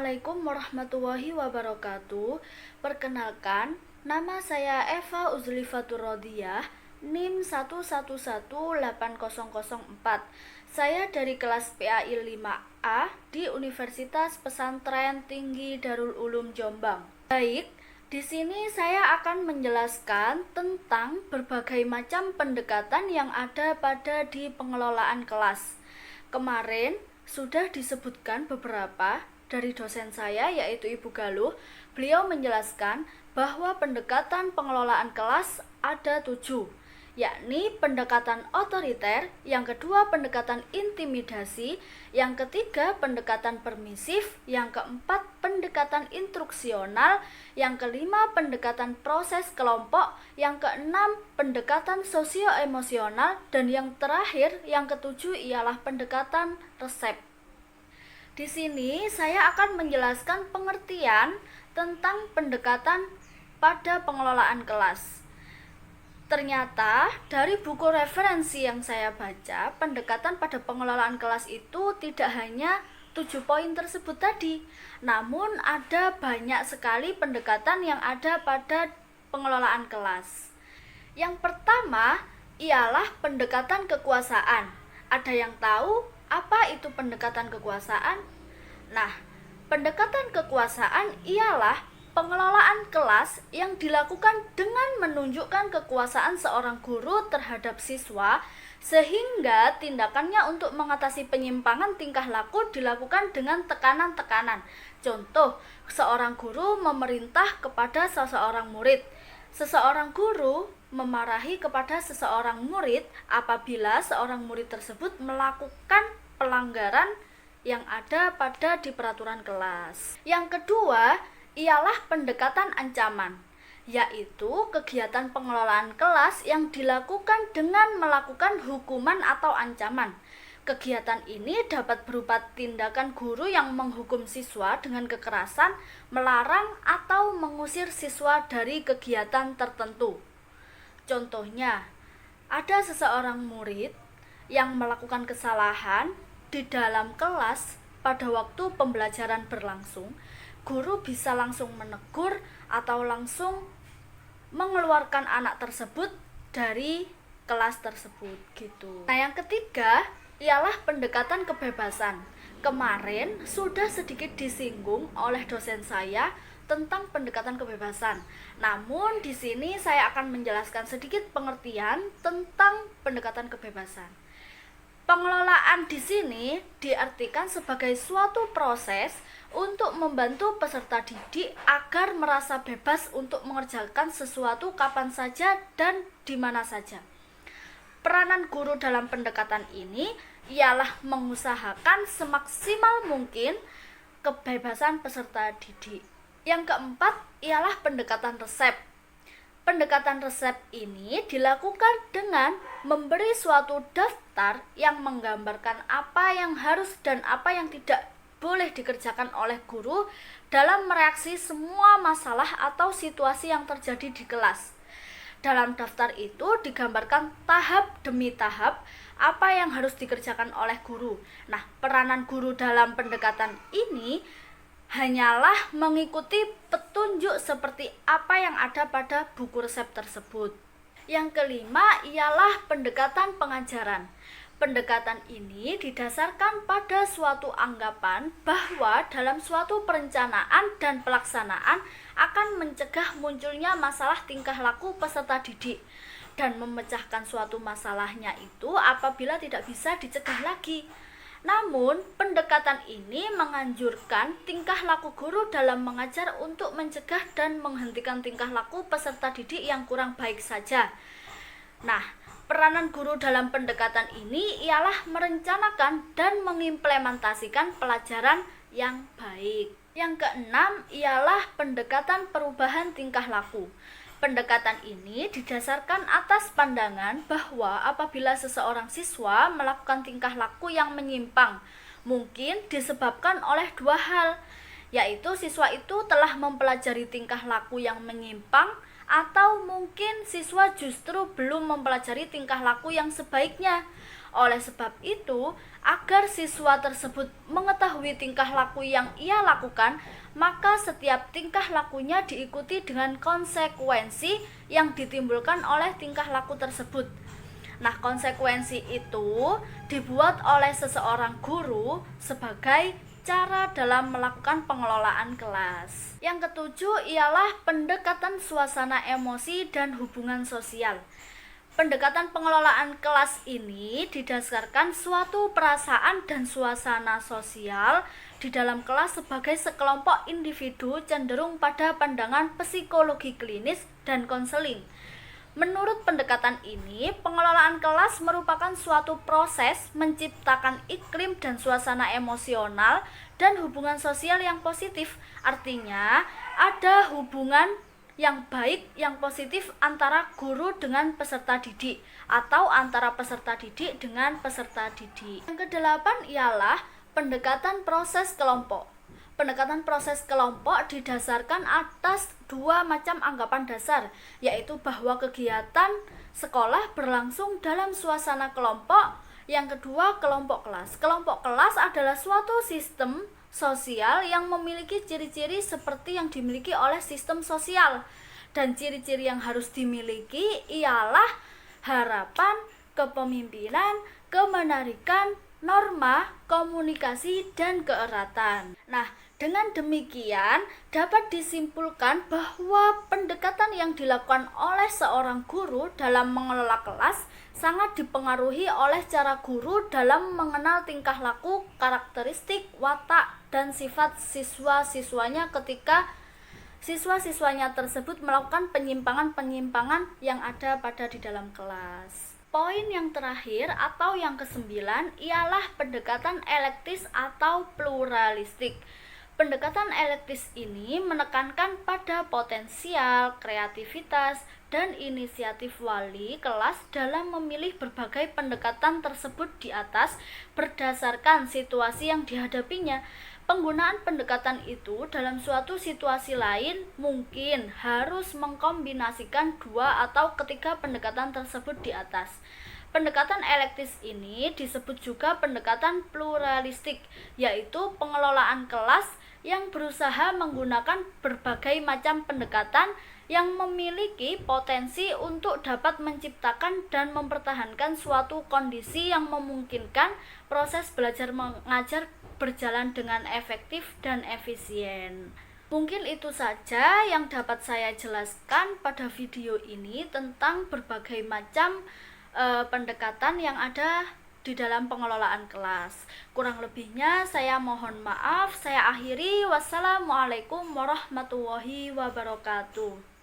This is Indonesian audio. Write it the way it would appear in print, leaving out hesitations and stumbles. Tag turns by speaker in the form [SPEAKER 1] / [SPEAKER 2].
[SPEAKER 1] Assalamualaikum warahmatullahi wabarakatuh. Perkenalkan, nama saya Eva Uzlifatur Rodiyah, NIM 1118004. Saya dari kelas PAI 5A di Universitas Pesantren Tinggi Darul Ulum Jombang. Baik, di sini saya akan menjelaskan tentang berbagai macam pendekatan yang ada pada di pengelolaan kelas. Kemarin sudah disebutkan beberapa dari dosen saya, yaitu Ibu Galuh. Beliau menjelaskan bahwa pendekatan pengelolaan kelas ada 7, yakni pendekatan otoriter, yang kedua pendekatan intimidasi, yang ketiga pendekatan permisif, yang keempat pendekatan instruksional, yang kelima pendekatan proses kelompok, yang keenam pendekatan sosio-emosional, dan yang terakhir, yang ketujuh ialah pendekatan resep. Di sini saya akan menjelaskan pengertian tentang pendekatan pada pengelolaan kelas. Ternyata dari buku referensi yang saya baca, pendekatan pada pengelolaan kelas itu tidak hanya 7 poin tersebut tadi, namun ada banyak sekali pendekatan yang ada pada pengelolaan kelas. Yang pertama ialah pendekatan kekuasaan. Ada yang tahu apa itu pendekatan kekuasaan? Nah, pendekatan kekuasaan ialah pengelolaan kelas yang dilakukan dengan menunjukkan kekuasaan seorang guru terhadap siswa, sehingga tindakannya untuk mengatasi penyimpangan tingkah laku dilakukan dengan tekanan-tekanan. Contoh, seorang guru memerintah kepada seseorang murid. Seseorang guru memarahi kepada seseorang murid apabila seorang murid tersebut melakukan pelanggaran yang ada pada di peraturan kelas. Yang kedua ialah pendekatan ancaman, yaitu kegiatan pengelolaan kelas yang dilakukan dengan melakukan hukuman atau ancaman. Kegiatan ini dapat berupa tindakan guru yang menghukum siswa dengan kekerasan, melarang atau mengusir siswa dari kegiatan tertentu. Contohnya, ada seseorang murid yang melakukan kesalahan di dalam kelas pada waktu pembelajaran berlangsung. Guru bisa langsung menegur atau langsung mengeluarkan anak tersebut dari kelas tersebut gitu. Nah, yang ketiga ialah pendekatan kebebasan. Kemarin sudah sedikit disinggung oleh dosen saya tentang pendekatan kebebasan. Namun di sini saya akan menjelaskan sedikit pengertian tentang pendekatan kebebasan. Pengelolaan di sini diartikan sebagai suatu proses untuk membantu peserta didik agar merasa bebas untuk mengerjakan sesuatu kapan saja dan di mana saja. Peranan guru dalam pendekatan ini ialah mengusahakan semaksimal mungkin kebebasan peserta didik. Yang keempat ialah pendekatan resep. Pendekatan resep ini dilakukan dengan memberi suatu daftar yang menggambarkan apa yang harus dan apa yang tidak boleh dikerjakan oleh guru dalam mereaksi semua masalah atau situasi yang terjadi di kelas. Dalam daftar itu digambarkan tahap demi tahap apa yang harus dikerjakan oleh guru. Nah, peranan guru dalam pendekatan ini hanyalah mengikuti petunjuk seperti apa yang ada pada buku resep tersebut. Yang kelima ialah pendekatan pengajaran. Pendekatan ini didasarkan pada suatu anggapan bahwa dalam suatu perencanaan dan pelaksanaan akan mencegah munculnya masalah tingkah laku peserta didik dan memecahkan suatu masalahnya itu apabila tidak bisa dicegah lagi. Namun, pendekatan ini menganjurkan tingkah laku guru dalam mengajar untuk mencegah dan menghentikan tingkah laku peserta didik yang kurang baik saja. Nah, peranan guru dalam pendekatan ini ialah merencanakan dan mengimplementasikan pelajaran yang baik. Yang keenam ialah pendekatan perubahan tingkah laku. Pendekatan ini didasarkan atas pandangan bahwa apabila seseorang siswa melakukan tingkah laku yang menyimpang, mungkin disebabkan oleh dua hal, yaitu siswa itu telah mempelajari tingkah laku yang menyimpang atau mungkin siswa justru belum mempelajari tingkah laku yang sebaiknya. Oleh sebab itu, agar siswa tersebut mengetahui tingkah laku yang ia lakukan, maka setiap tingkah lakunya diikuti dengan konsekuensi yang ditimbulkan oleh tingkah laku tersebut. Nah, konsekuensi itu dibuat oleh seseorang guru sebagai cara dalam melakukan pengelolaan kelas. Yang ketujuh ialah pendekatan suasana emosi dan hubungan sosial. Pendekatan pengelolaan kelas ini didasarkan suatu perasaan dan suasana sosial di dalam kelas sebagai sekelompok individu cenderung pada pandangan psikologi klinis dan konseling. Menurut pendekatan ini, pengelolaan kelas merupakan suatu proses menciptakan iklim dan suasana emosional dan hubungan sosial yang positif. Artinya, ada hubungan yang baik, yang positif antara guru dengan peserta didik atau antara peserta didik dengan peserta didik. Yang kedelapan ialah pendekatan proses kelompok. Pendekatan proses kelompok didasarkan atas dua macam anggapan dasar, yaitu bahwa kegiatan sekolah berlangsung dalam suasana kelompok. Yang kedua, kelompok kelas. Kelompok kelas adalah suatu sistem sosial yang memiliki ciri-ciri seperti yang dimiliki oleh sistem sosial, dan ciri-ciri yang harus dimiliki ialah harapan, kepemimpinan, kemenarikan, norma, komunikasi, dan keeratan. Nah, dengan demikian dapat disimpulkan bahwa pendekatan yang dilakukan oleh seorang guru dalam mengelola kelas sangat dipengaruhi oleh cara guru dalam mengenal tingkah laku, karakteristik, watak, dan sifat siswa-siswanya ketika siswa-siswanya tersebut melakukan penyimpangan-penyimpangan yang ada pada di dalam kelas. Poin yang terakhir atau yang kesembilan ialah pendekatan elektis atau pluralistik. Pendekatan elektis ini menekankan pada potensial, kreativitas, dan inisiatif wali kelas dalam memilih berbagai pendekatan tersebut di atas berdasarkan situasi yang dihadapinya. Penggunaan pendekatan itu dalam suatu situasi lain mungkin harus mengkombinasikan dua atau ketiga pendekatan tersebut di atas. Pendekatan elektis ini disebut juga pendekatan pluralistik, yaitu pengelolaan kelas yang berusaha menggunakan berbagai macam pendekatan yang memiliki potensi untuk dapat menciptakan dan mempertahankan suatu kondisi yang memungkinkan proses belajar mengajar berjalan dengan efektif dan efisien. Mungkin itu saja yang dapat saya jelaskan pada video ini tentang berbagai macam pendekatan yang ada di dalam pengelolaan kelas. Kurang lebihnya saya mohon maaf. Saya akhiri. Wassalamualaikum warahmatullahi wabarakatuh.